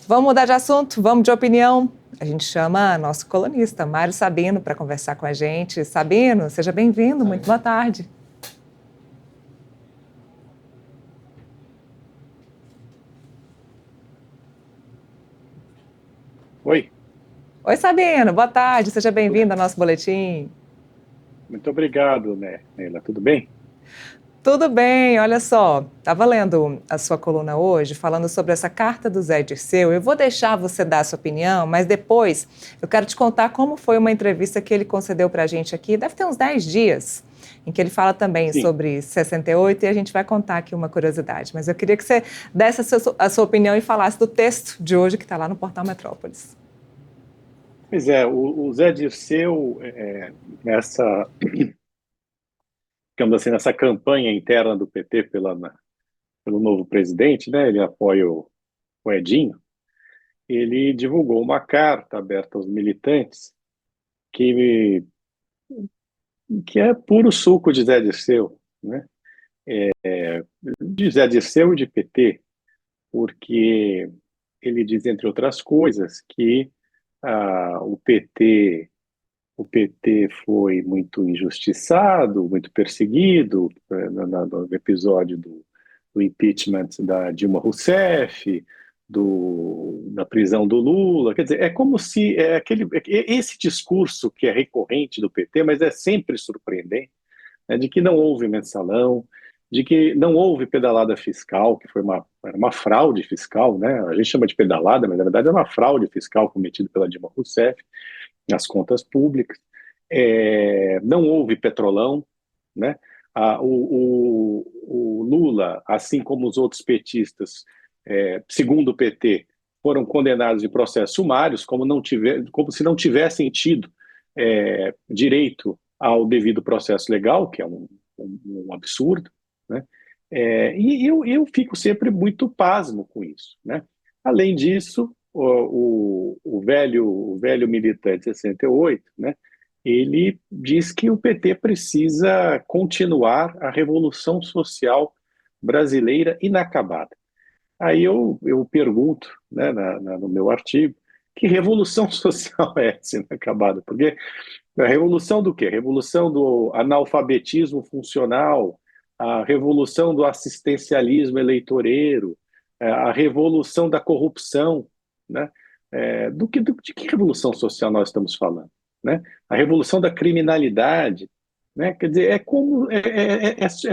Vamos mudar de assunto? Vamos de opinião? A gente chama nosso colunista, Mário Sabino, para conversar com a gente. Sabino, seja bem-vindo, muito boa tarde. Oi. Oi, Sabino, boa tarde, seja bem-vindo ao nosso boletim. Muito obrigado, né, Neila? Tudo bem? Tudo bem, olha só, estava lendo a sua coluna hoje, falando sobre essa carta do Zé Dirceu. Eu vou deixar você dar a sua opinião, mas depois eu quero te contar como foi uma entrevista que ele concedeu para a gente aqui, deve ter uns 10 dias, em que ele fala também Sim. sobre 68 e a gente vai contar aqui uma curiosidade. Mas eu queria que você desse a sua opinião e falasse do texto de hoje que está lá no Portal Metrópolis. Pois é, o Zé Dirceu, nessa, digamos assim, nessa campanha interna do PT pelo novo presidente, né, ele apoia o Edinho, ele divulgou uma carta aberta aos militantes que, que é puro suco de Zé Dirceu, né, de Zé Dirceu e de PT, porque ele diz, entre outras coisas, que o PT foi muito injustiçado, muito perseguido no episódio do impeachment da Dilma Rousseff, da prisão do Lula. Quer dizer, é como se esse discurso que é recorrente do PT, mas é sempre surpreendente, né, de que não houve mensalão, de que não houve pedalada fiscal, que era uma fraude fiscal, né? A gente chama de pedalada, mas na verdade é uma fraude fiscal cometida pela Dilma Rousseff nas contas públicas. Não houve petrolão, né? O Lula, assim como os outros petistas, segundo o PT, foram condenados em processos sumários, como se não tivessem tido direito ao devido processo legal, que é um absurdo, né? E eu fico sempre muito pasmo com isso, né? Além disso, o velho militante 68, né, ele diz que o PT precisa continuar a revolução social brasileira inacabada. Aí eu pergunto, né, no meu artigo, que revolução social é essa inacabada? Porque a revolução do quê? A revolução do analfabetismo funcional, a revolução do assistencialismo eleitoreiro, a revolução da corrupção, né? De que revolução social nós estamos falando, né? A revolução da criminalidade, né? Quer dizer, é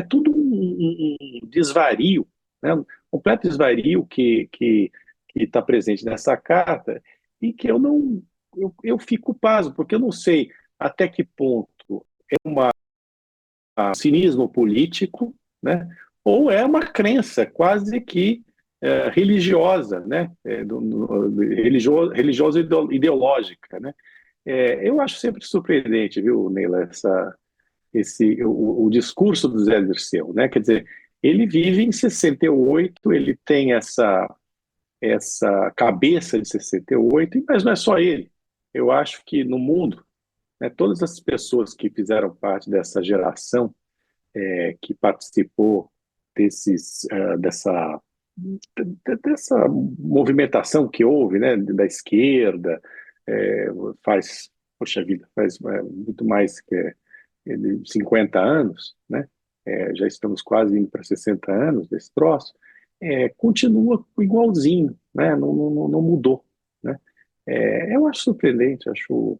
tudo um desvario, né? Um completo desvario que está presente nessa carta e que eu fico pasmo, porque eu não sei até que ponto é um cinismo político, né? Ou é uma crença quase que religiosa, né? Religiosa ideológica, né? Eu acho sempre surpreendente, viu, Neila, o discurso do Zé Dirceu, né? Quer dizer, ele vive em 68, ele tem essa cabeça de 68, mas não é só ele. Eu acho que no mundo, né, todas as pessoas que fizeram parte dessa geração que participou desses, dessa movimentação que houve, né, da esquerda, é, faz, poxa vida, faz muito mais que 50 anos, né? Já estamos quase indo para 60 anos desse troço, continua igualzinho, né? Não mudou, né? Eu acho surpreendente, acho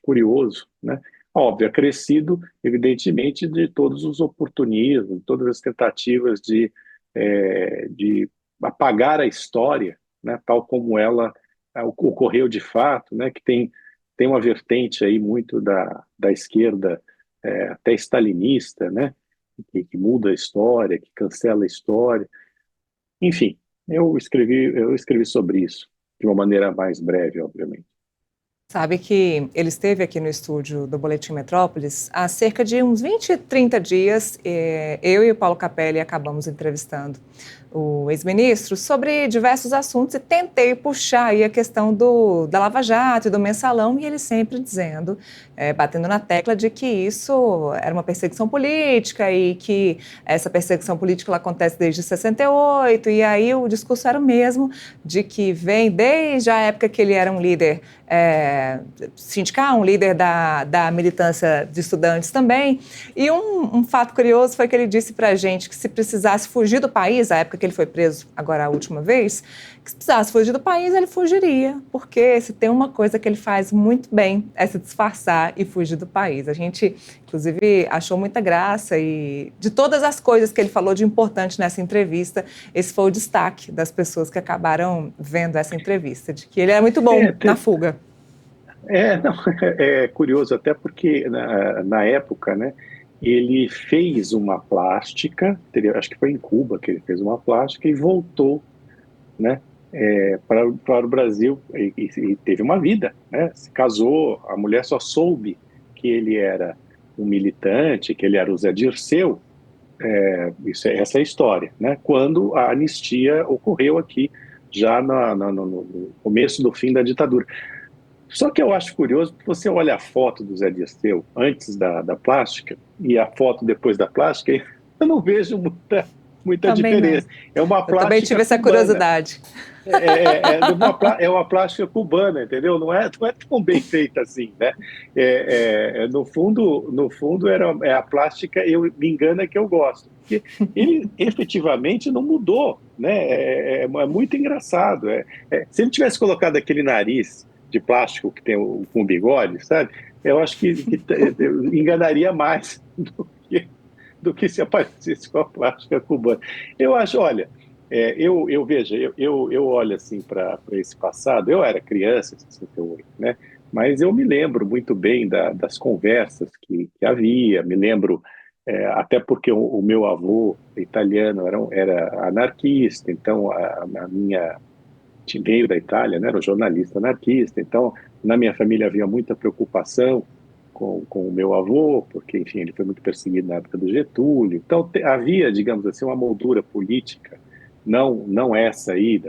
curioso, né? Óbvio, acrescido, evidentemente, de todos os oportunismos, todas as tentativas de apagar a história, né? Tal como ela ocorreu de fato, né? Que tem uma vertente aí muito da esquerda, até stalinista, né? Que muda a história, que cancela a história. Enfim, eu escrevi sobre isso de uma maneira mais breve, obviamente. Sabe que ele esteve aqui no estúdio do Boletim Metrópolis há cerca de uns 20, 30 dias. Eu e o Paulo Capelli acabamos entrevistando o ex-ministro, sobre diversos assuntos e tentei puxar aí a questão da Lava Jato e do Mensalão, e ele sempre dizendo, batendo na tecla de que isso era uma perseguição política e que essa perseguição política ela acontece desde 68, e aí o discurso era o mesmo, de que vem desde a época que ele era um líder sindical, um líder da militância de estudantes também. E um fato curioso foi que ele disse para a gente que se precisasse fugir do país, a época que ele foi preso, agora a última vez, que se precisasse fugir do país, ele fugiria, porque se tem uma coisa que ele faz muito bem, é se disfarçar e fugir do país. A gente, inclusive, achou muita graça e de todas as coisas que ele falou de importante nessa entrevista, esse foi o destaque das pessoas que acabaram vendo essa entrevista, de que ele era muito bom na fuga. Não, é curioso até porque na época, né, ele fez uma plástica, acho que foi em Cuba que ele fez uma plástica e voltou, né, para o Brasil e teve uma vida, né, se casou, a mulher só soube que ele era um militante, que ele era o Zé Dirceu, essa é a história, né, quando a anistia ocorreu aqui, já no começo do fim da ditadura. Só que eu acho curioso, porque você olha a foto do Zé Dirceu antes da plástica e a foto depois da plástica, eu não vejo muita diferença. Não. É uma plástica eu também tive essa curiosidade. É uma plástica cubana, entendeu? Não é tão bem feita assim, né? No fundo é a plástica, me engana que eu gosto. Porque ele efetivamente não mudou, né? É muito engraçado. Se ele tivesse colocado aquele nariz de plástico que tem com bigode, sabe? Eu acho que enganaria mais do que se aparecesse com a plástica cubana. Eu acho, olha, eu olho assim para esse passado. Eu era criança, em 68, né? Mas eu me lembro muito bem das conversas que havia. Me lembro até porque o meu avô italiano era anarquista, então a minha veio da Itália, né, era um jornalista anarquista, então na minha família havia muita preocupação com o meu avô, porque, enfim, ele foi muito perseguido na época do Getúlio, então havia, digamos assim, uma moldura política, não essa aí,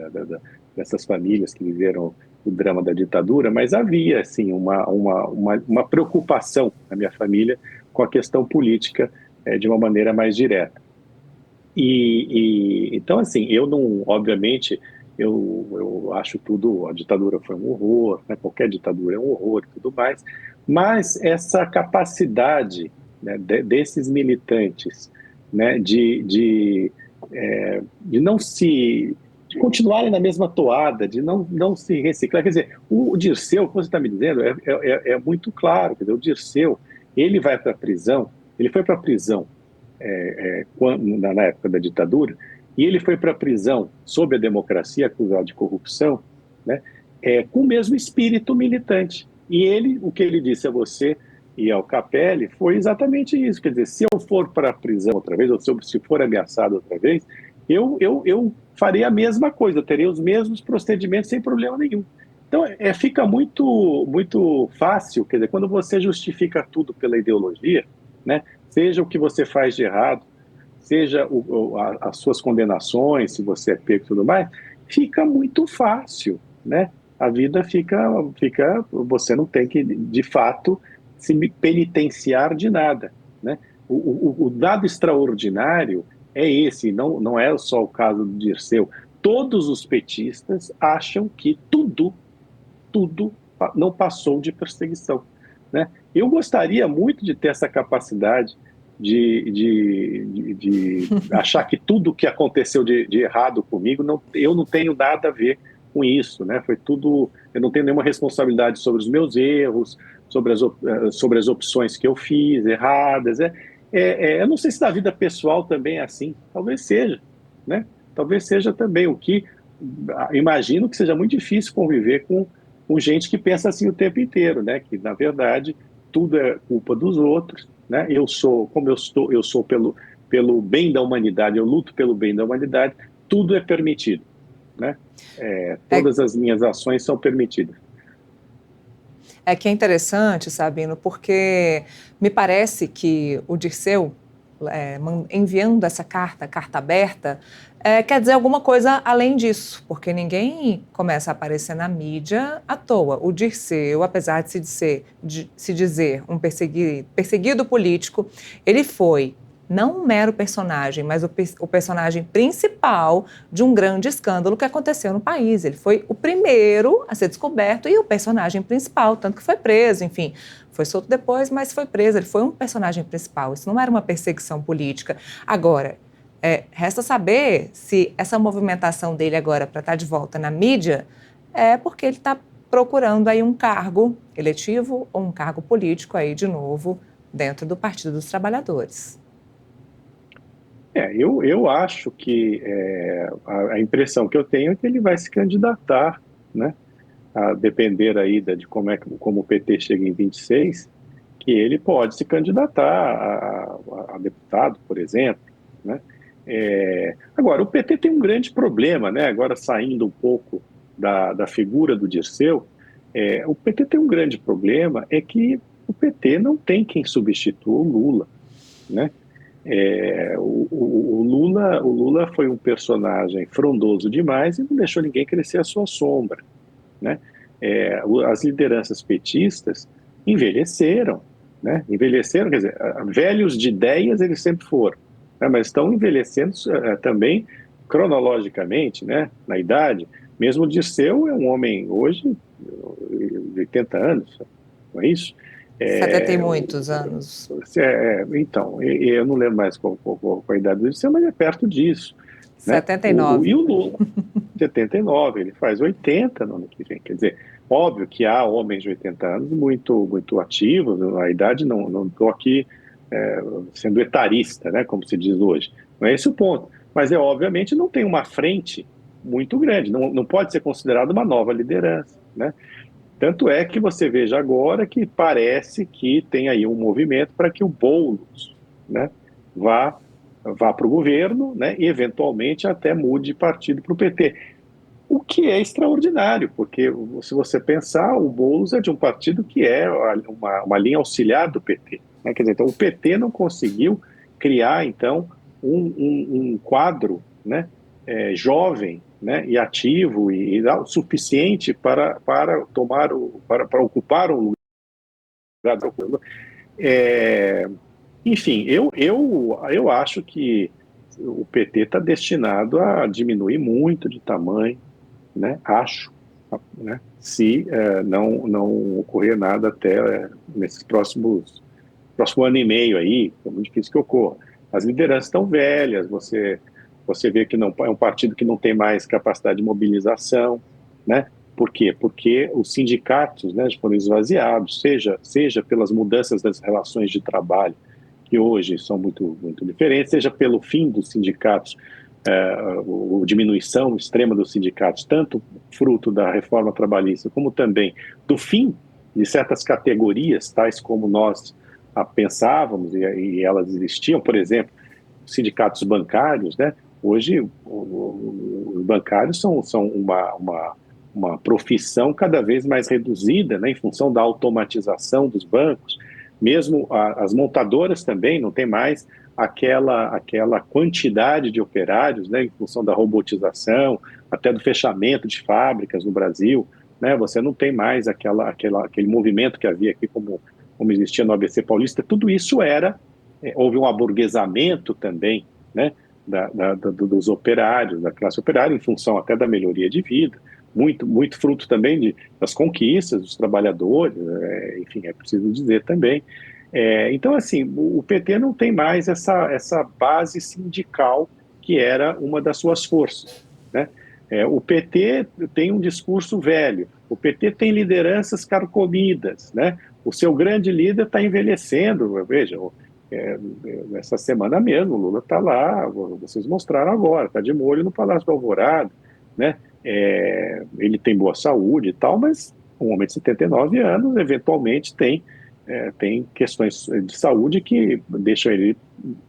dessas famílias que viveram o drama da ditadura, mas havia, assim, uma preocupação na minha família com a questão política de uma maneira mais direta. Então, assim, eu não, obviamente, eu acho tudo, a ditadura foi um horror, né? Qualquer ditadura é um horror e tudo mais, mas essa capacidade, né, desses militantes, né, de não de continuarem na mesma toada, de não se reciclar. Quer dizer, o Dirceu, como você está me dizendo, é muito claro. Quer dizer, o Dirceu, ele vai para a prisão, ele foi para a prisão na época da ditadura, e ele foi para a prisão sob a democracia, acusado de corrupção, né, com o mesmo espírito militante. E o que ele disse a você e ao Capelli foi exatamente isso. Quer dizer, se eu for para a prisão outra vez, ou se for ameaçado outra vez, eu farei a mesma coisa, eu terei os mesmos procedimentos sem problema nenhum. Então, fica muito fácil, quer dizer, quando você justifica tudo pela ideologia, né, seja o que você faz de errado, seja as suas condenações, se você é pego e tudo mais, fica muito fácil, né? A vida fica, você não tem que, de fato, se penitenciar de nada, né? O dado extraordinário é esse, não é só o caso do Dirceu. Todos os petistas acham que tudo não passou de perseguição, né? Eu gostaria muito de ter essa capacidade de achar que tudo que aconteceu de errado comigo, eu não tenho nada a ver com isso, né? Foi tudo, eu não tenho nenhuma responsabilidade sobre os meus erros, sobre as opções que eu fiz erradas. Eu não sei se na vida pessoal também é assim, talvez seja, né? Talvez seja também, o que imagino que seja muito difícil conviver com gente que pensa assim o tempo inteiro, né? Que, na verdade, tudo é culpa dos outros, né? Eu sou pelo bem da humanidade, eu luto pelo bem da humanidade, tudo é permitido, né? Todas as minhas ações são permitidas. É que é interessante, Sabino, porque me parece que o Dirceu, enviando essa carta aberta, quer dizer alguma coisa além disso, porque ninguém começa a aparecer na mídia à toa. O Dirceu, apesar de se dizer um perseguido político, ele foi não um mero personagem, mas o personagem principal de um grande escândalo que aconteceu no país. Ele foi o primeiro a ser descoberto e o personagem principal, tanto que foi preso, enfim. Foi solto depois, mas foi preso. Ele foi um personagem principal. Isso não era uma perseguição política. Agora, resta saber se essa movimentação dele agora para estar de volta na mídia é porque ele está procurando aí um cargo eletivo ou um cargo político aí de novo dentro do Partido dos Trabalhadores. Eu acho que a impressão que eu tenho é que ele vai se candidatar, né? A depender aí como o PT chega em 26, que ele pode se candidatar a deputado, por exemplo, né? Agora, o PT tem um grande problema, né? Agora saindo um pouco da figura do Dirceu, o PT tem um grande problema, é que o PT não tem quem substitua o Lula, né? O Lula foi um personagem frondoso demais e não deixou ninguém crescer a sua sombra, né? As lideranças petistas envelheceram, né? Envelheceram, quer dizer, velhos de ideias eles sempre foram, né? Mas estão envelhecendo também cronologicamente, né? Na idade. Mesmo o Dirceu é um homem hoje de 80 anos, não é isso? 70 e É, muitos anos. então, eu não lembro mais qual a idade do Dirceu, mas é perto disso, né? E 79. o Lula, 79, ele faz 80 no ano que vem. Quer dizer, óbvio que há homens de 80 anos muito, muito ativos, a idade não estou aqui sendo etarista, né, como se diz hoje. Não é esse o ponto. Mas obviamente não tem uma frente muito grande, não pode ser considerado uma nova liderança, né? Tanto é que você veja agora que parece que tem aí um movimento para que o Boulos, né, vá para o governo, né, e eventualmente até mude de partido para o PT. O que é extraordinário, porque se você pensar, o Boulos é de um partido que é uma linha auxiliar do PT, né? Quer dizer, então o PT não conseguiu criar, então, um quadro, né, jovem, né, e ativo e o suficiente para para ocupar um lugar do Lula. É, enfim, eu acho que o PT está destinado a diminuir muito de tamanho, né? Acho, né? Se não ocorrer nada até nesses próximo ano e meio aí, é muito difícil que ocorra. As lideranças estão velhas, você vê que não é um partido que não tem mais capacidade de mobilização, né? Por quê? Porque os sindicatos, né, foram esvaziados, seja pelas mudanças das relações de trabalho, que hoje são muito, muito diferentes, seja pelo fim dos sindicatos, a diminuição extrema dos sindicatos, tanto fruto da reforma trabalhista, como também do fim de certas categorias, tais como nós pensávamos, e elas existiam, por exemplo, os sindicatos bancários, né? Hoje, os bancários são uma profissão cada vez mais reduzida, né, em função da automatização dos bancos. Mesmo as montadoras também não tem mais aquela quantidade de operários, né, em função da robotização, até do fechamento de fábricas no Brasil, né, você não tem mais aquele movimento que havia aqui como existia no ABC Paulista. Tudo isso houve um aburguesamento também, né, dos operários, da classe operária, em função até da melhoria de vida, muito, muito fruto também das conquistas dos trabalhadores, enfim, é preciso dizer também. Então, assim, o PT não tem mais essa base sindical que era uma das suas forças, né? O PT tem um discurso velho, o PT tem lideranças carcomidas, né? O seu grande líder está envelhecendo, veja, essa semana mesmo, o Lula está lá, vocês mostraram agora, está de molho no Palácio do Alvorada, né? Ele tem boa saúde e tal, mas um homem de 79 anos, eventualmente, tem questões de saúde que deixam ele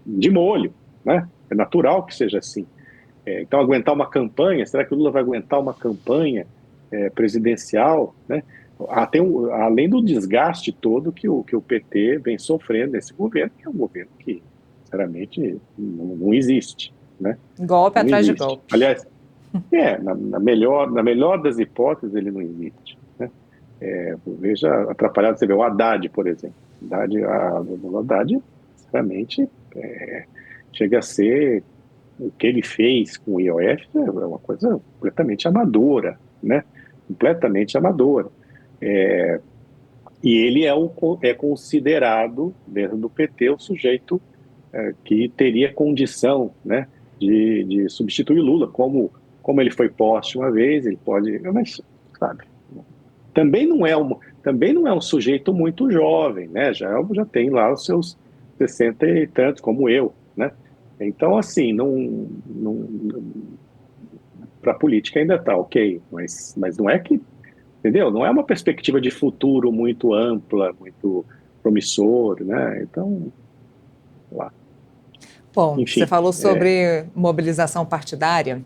de molho, né? É natural que seja assim. Então, aguentar uma campanha, será que o Lula vai aguentar uma campanha presidencial, né? Além do desgaste todo que o PT vem sofrendo nesse governo, que é um governo que, sinceramente, não existe. né? Golpe Não atrás de existe. golpe. Aliás, na melhor das hipóteses, ele não existe, né? Veja, atrapalhado, você vê o Haddad, por exemplo. O Haddad, sinceramente, chega a ser o que ele fez com o IOF é uma coisa completamente amadora, né? Completamente amadora. E ele é considerado, dentro do PT, o sujeito que teria condição, né, de substituir Lula, como ele foi posto uma vez, ele pode, mas, sabe, também não é um sujeito muito jovem, né? Já tem lá os seus 60 e tantos, como eu, né? Então, assim, para a política ainda está ok, mas não é que, entendeu? Não é uma perspectiva de futuro muito ampla, muito promissor, né? Então, lá, Bom, você enfim, falou sobre mobilização partidária,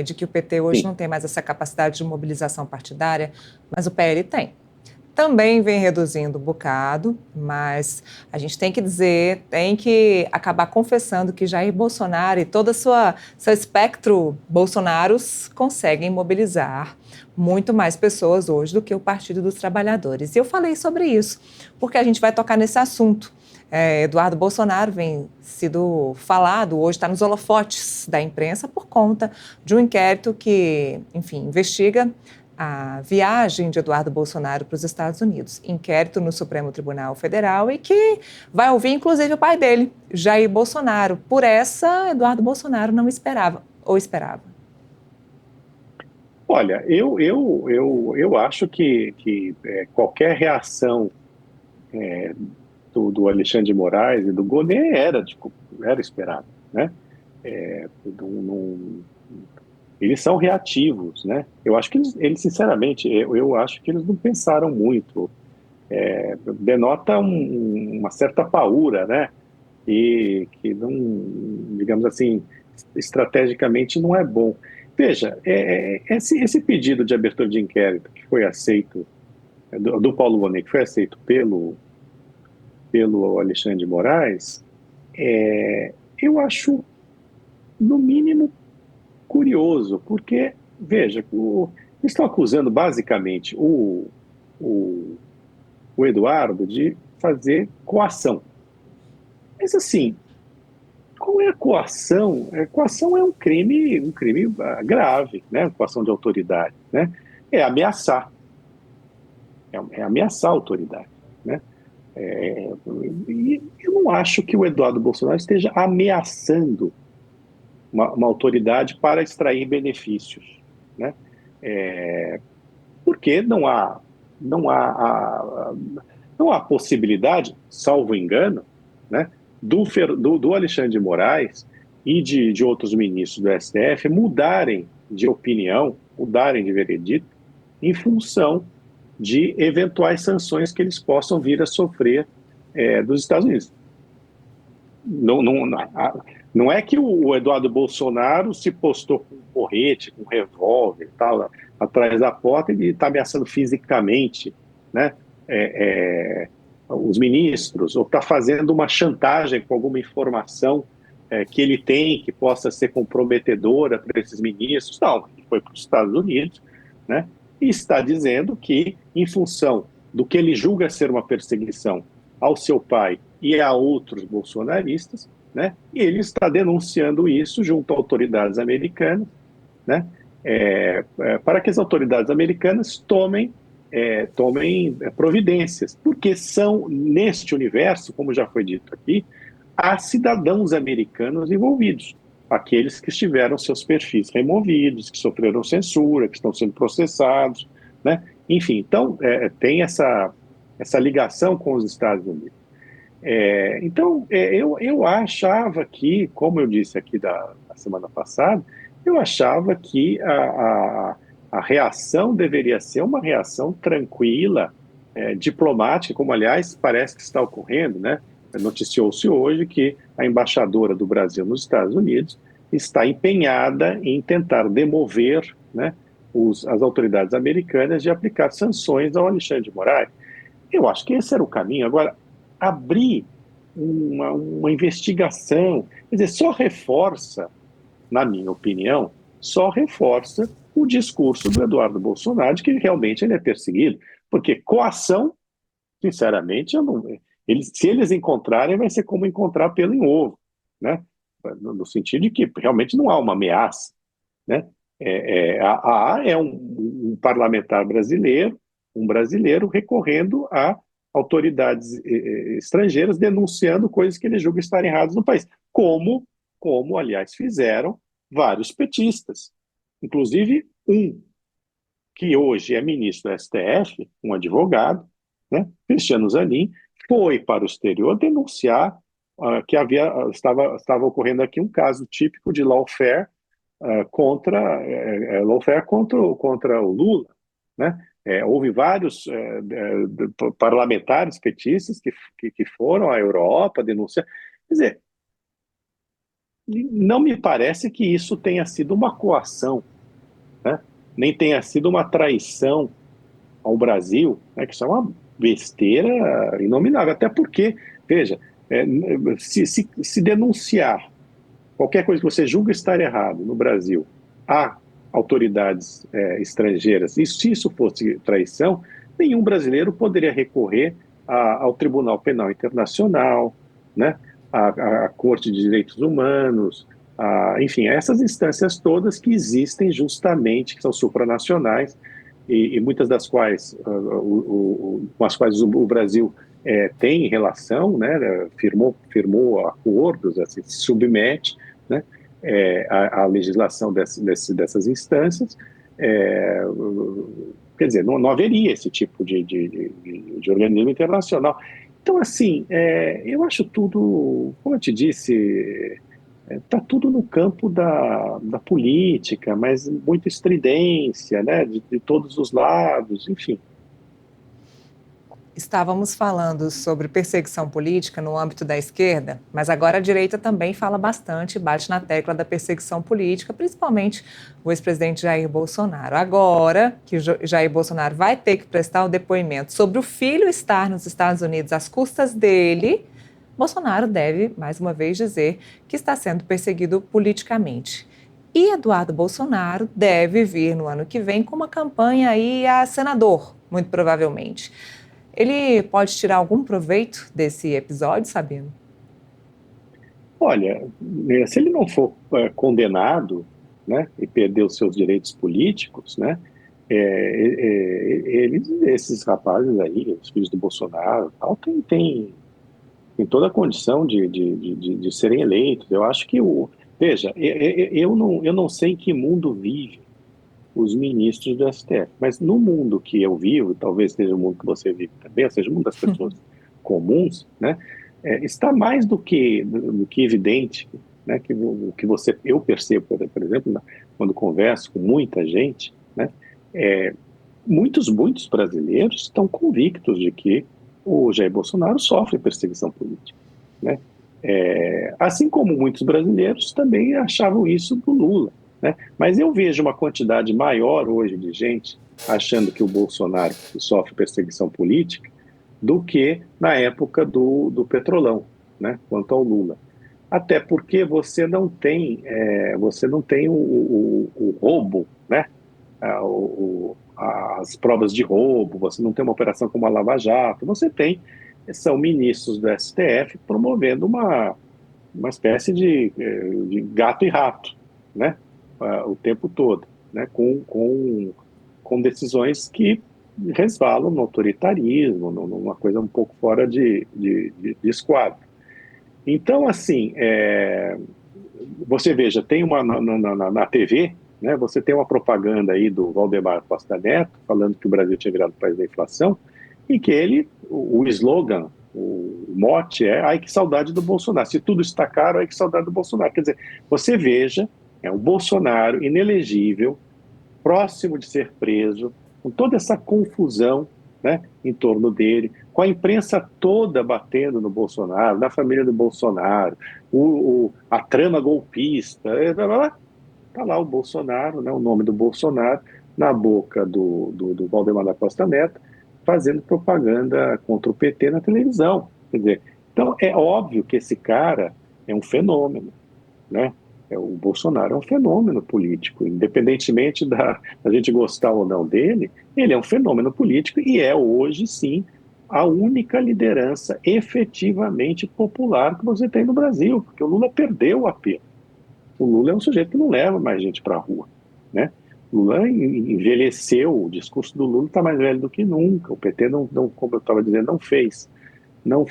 de que o PT hoje sim. não tem mais essa capacidade de mobilização partidária, mas o PL tem. Também vem reduzindo um bocado, mas a gente tem que dizer, tem que acabar confessando que Jair Bolsonaro e todo seu espectro bolsonaros conseguem mobilizar muito mais pessoas hoje do que o Partido dos Trabalhadores. E eu falei sobre isso, porque a gente vai tocar nesse assunto. Eduardo Bolsonaro vem sido falado, hoje está nos holofotes da imprensa por conta de um inquérito que, enfim, investiga a viagem de Eduardo Bolsonaro para os Estados Unidos. Inquérito no Supremo Tribunal Federal e que vai ouvir, inclusive, o pai dele, Jair Bolsonaro. Por essa, Eduardo Bolsonaro não esperava, ou esperava. Olha, eu acho que qualquer reação do Alexandre de Moraes e do Gonet era esperado, né? É, eles são reativos, né? Eu acho que eles sinceramente, eu acho que eles não pensaram muito. Denota uma certa paura, né? E que não, digamos assim, estrategicamente não é bom. Veja, esse pedido de abertura de inquérito que foi aceito, do Paulo Gonet, que foi aceito pelo Alexandre de Moraes, eu acho, no mínimo, curioso, porque, veja, eles estão acusando basicamente o, o Eduardo de fazer coação. Mas, assim, qual é a coação? Coação é um crime grave, né? Coação de autoridade, né? É ameaçar, é ameaçar a autoridade, né? E eu não acho que o Eduardo Bolsonaro esteja ameaçando uma autoridade para extrair benefícios, né? Porque não há possibilidade, salvo engano, né, do Alexandre de Moraes e de outros ministros do STF mudarem de opinião, mudarem de veredito, em função de eventuais sanções que eles possam vir a sofrer dos Estados Unidos. Não é que o Eduardo Bolsonaro se postou com um porrete, com um revólver e tal, atrás da porta e está ameaçando fisicamente, né, os ministros, ou está fazendo uma chantagem com alguma informação que ele tem que possa ser comprometedora para esses ministros. Não, ele foi para os Estados Unidos, né, e está dizendo que, em função do que ele julga ser uma perseguição ao seu pai e a outros bolsonaristas, né? E ele está denunciando isso junto a autoridades americanas, né? Para que as autoridades americanas tomem providências, porque são, neste universo, como já foi dito aqui, há cidadãos americanos envolvidos, aqueles que tiveram seus perfis removidos, que sofreram censura, que estão sendo processados, né? Enfim, então, tem essa ligação com os Estados Unidos. Então, eu achava que, como eu disse aqui da semana passada, eu achava que a reação deveria ser uma reação tranquila, diplomática, como, aliás, parece que está ocorrendo, né? Noticiou-se hoje que a embaixadora do Brasil nos Estados Unidos está empenhada em tentar demover, né, as autoridades americanas de aplicar sanções ao Alexandre de Moraes. Eu acho que esse era o caminho. Agora, abrir uma investigação, quer dizer, só reforça na minha opinião, só reforça o discurso do Eduardo Bolsonaro de que realmente ele é perseguido, porque coação, sinceramente, eu não, se eles encontrarem, vai ser como encontrar pelo em ovo, né? No sentido de que realmente não há uma ameaça, né? É um parlamentar brasileiro, um brasileiro recorrendo a autoridades estrangeiras denunciando coisas que ele julga estar erradas no país, como aliás fizeram vários petistas, inclusive um que hoje é ministro do STF, um advogado, né, Cristiano Zanin, foi para o exterior denunciar que estava ocorrendo aqui um caso típico de lawfare contra o Lula, né? Houve vários parlamentares petistas que foram à Europa denunciar. Quer dizer, não me parece que isso tenha sido uma coação, né? Nem tenha sido uma traição ao Brasil, né? Que isso é uma besteira inominável. Até porque, veja, se denunciar qualquer coisa que você julga estar errado no Brasil a autoridades estrangeiras, e se isso fosse traição, nenhum brasileiro poderia recorrer ao Tribunal Penal Internacional, né, à Corte de Direitos Humanos, enfim, essas instâncias todas que existem justamente, que são supranacionais, e muitas das quais, com as quais o Brasil tem relação, né, firmou acordos, assim, se submete, né, a legislação dessas instâncias, quer dizer, não haveria esse tipo de organismo internacional. Então, assim, eu acho tudo, como eu te disse, está tudo no campo da política, mas muita estridência, né, de todos os lados, enfim. Estávamos falando sobre perseguição política no âmbito da esquerda, mas agora a direita também fala bastante, bate na tecla da perseguição política, principalmente o ex-presidente Jair Bolsonaro. Agora que Jair Bolsonaro vai ter que prestar o depoimento sobre o filho estar nos Estados Unidos às custas dele, Bolsonaro deve, mais uma vez, dizer que está sendo perseguido politicamente. E Eduardo Bolsonaro deve vir no ano que vem com uma campanha aí a senador, muito provavelmente. Ele pode tirar algum proveito desse episódio, Sabino? Olha, se ele não for condenado, né, e perder os seus direitos políticos, né, esses rapazes aí, os filhos do Bolsonaro, tal, tem toda a condição de serem eleitos. Eu acho que veja, eu não sei em que mundo vive os ministros do STF, mas no mundo que eu vivo, talvez seja o mundo que você vive também, ou seja, o mundo das pessoas comuns, né, está mais do que evidente, né, eu percebo, por exemplo, quando converso com muita gente, né, muitos brasileiros estão convictos de que o Jair Bolsonaro sofre perseguição política, né? Assim como muitos brasileiros também achavam isso do Lula, né? Mas eu vejo uma quantidade maior hoje de gente achando que o Bolsonaro sofre perseguição política do que na época do Petrolão, né? Quanto ao Lula. Até porque você não tem o roubo, né? As provas de roubo, você não tem uma operação como a Lava Jato, são ministros do STF promovendo uma espécie de gato e rato, né? O tempo todo, né? Com decisões que resvalam no autoritarismo, numa coisa um pouco fora de esquadro. Então, assim, você veja, tem na TV, né, você tem uma propaganda aí do Valdemar Costa Neto falando que o Brasil tinha virado o país da inflação e que o slogan, o mote ai que saudade do Bolsonaro, se tudo está caro, ai que saudade do Bolsonaro. Quer dizer, você veja, o Bolsonaro inelegível, próximo de ser preso, com toda essa confusão, né, em torno dele, com a imprensa toda batendo no Bolsonaro, na família do Bolsonaro, a trama golpista, está lá o Bolsonaro, né, o nome do Bolsonaro, na boca do Valdemar da Costa Neto, fazendo propaganda contra o PT na televisão. Quer dizer, então é óbvio que esse cara é um fenômeno, né? O Bolsonaro é um fenômeno político, independentemente da gente gostar ou não dele, ele é um fenômeno político e é hoje, sim, a única liderança efetivamente popular que você tem no Brasil, porque o Lula perdeu o apelo. O Lula é um sujeito que não leva mais gente para a rua, né? O Lula envelheceu, o discurso do Lula está mais velho do que nunca. O PT não, como eu estava dizendo, não fez não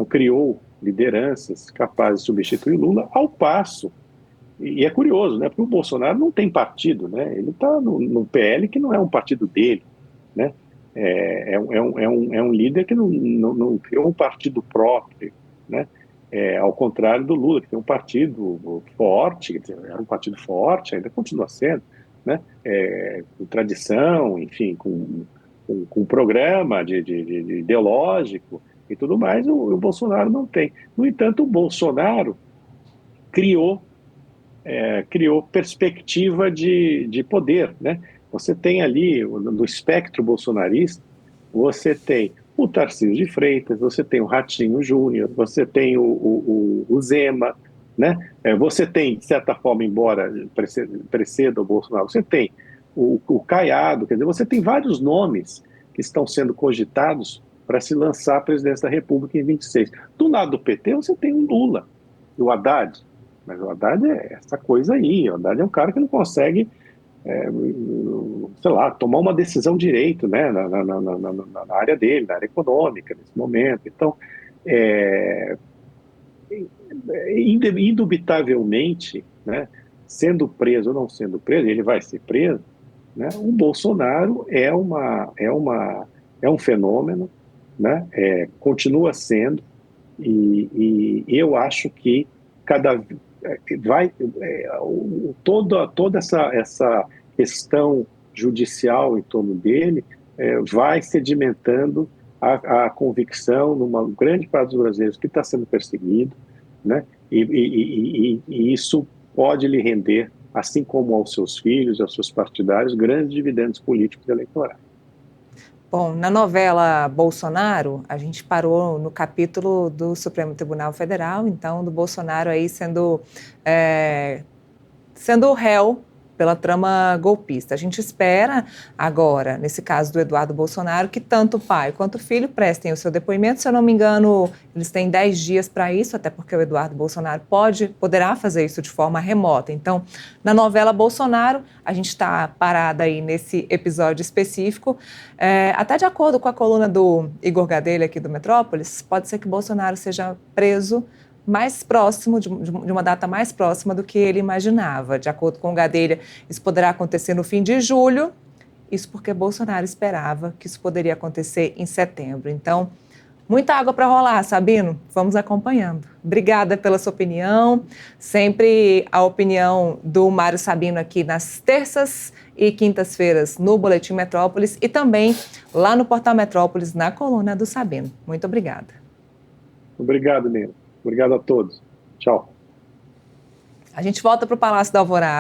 criou lideranças capazes de substituir Lula, ao passo, e é curioso, né? Porque o Bolsonaro não tem partido, né? Ele está no PL, que não é um partido dele, né? É um líder que não criou um partido próprio, né? Ao contrário do Lula, que tem um partido forte, era um partido forte, ainda continua sendo, né? Com tradição, enfim, com programa de ideológico e tudo mais, o Bolsonaro não tem. No entanto, o Bolsonaro criou criou perspectiva de poder, né? Você tem ali, no espectro bolsonarista, você tem o Tarcísio de Freitas, você tem o Ratinho Júnior, você tem o Zema, né? Você tem, de certa forma, embora preceda o Bolsonaro, você tem o Caiado, quer dizer, você tem vários nomes que estão sendo cogitados para se lançar à presidência da República em 26. Do lado do PT, você tem o Lula, o Haddad, mas o Haddad é essa coisa aí, o Haddad é um cara que não consegue sei lá, tomar uma decisão direito, né, na área dele, na área econômica, nesse momento. Então, é, indubitavelmente, né, sendo preso ou não sendo preso, ele vai ser preso, né, o Bolsonaro é um fenômeno, né, continua sendo, e eu acho que cada vai toda essa questão judicial em torno dele vai sedimentando a convicção numa grande parte dos brasileiros que está sendo perseguido, né? E isso pode lhe render, assim como aos seus filhos, aos seus partidários, grandes dividendos políticos e eleitorais. Bom, na novela Bolsonaro, a gente parou no capítulo do Supremo Tribunal Federal, então, do Bolsonaro aí sendo o réu pela trama golpista. A gente espera agora, nesse caso do Eduardo Bolsonaro, que tanto o pai quanto o filho prestem o seu depoimento. Se eu não me engano, eles têm 10 dias para isso, até porque o Eduardo Bolsonaro poderá fazer isso de forma remota. Então, na novela Bolsonaro, a gente está parada aí nesse episódio específico. Até de acordo com a coluna do Igor Gadelha aqui do Metrópolis, pode ser que Bolsonaro seja preso mais próximo, de uma data mais próxima do que ele imaginava. De acordo com o Gadelha, isso poderá acontecer no fim de julho, isso porque Bolsonaro esperava que isso poderia acontecer em setembro. Então, muita água para rolar, Sabino. Vamos acompanhando. Obrigada pela sua opinião. Sempre a opinião do Mário Sabino aqui nas terças e quintas-feiras no Boletim Metrópolis e também lá no Portal Metrópolis, na coluna do Sabino. Muito obrigada. Obrigado, Nino. Obrigado a todos. Tchau. A gente volta para o Palácio da Alvorada.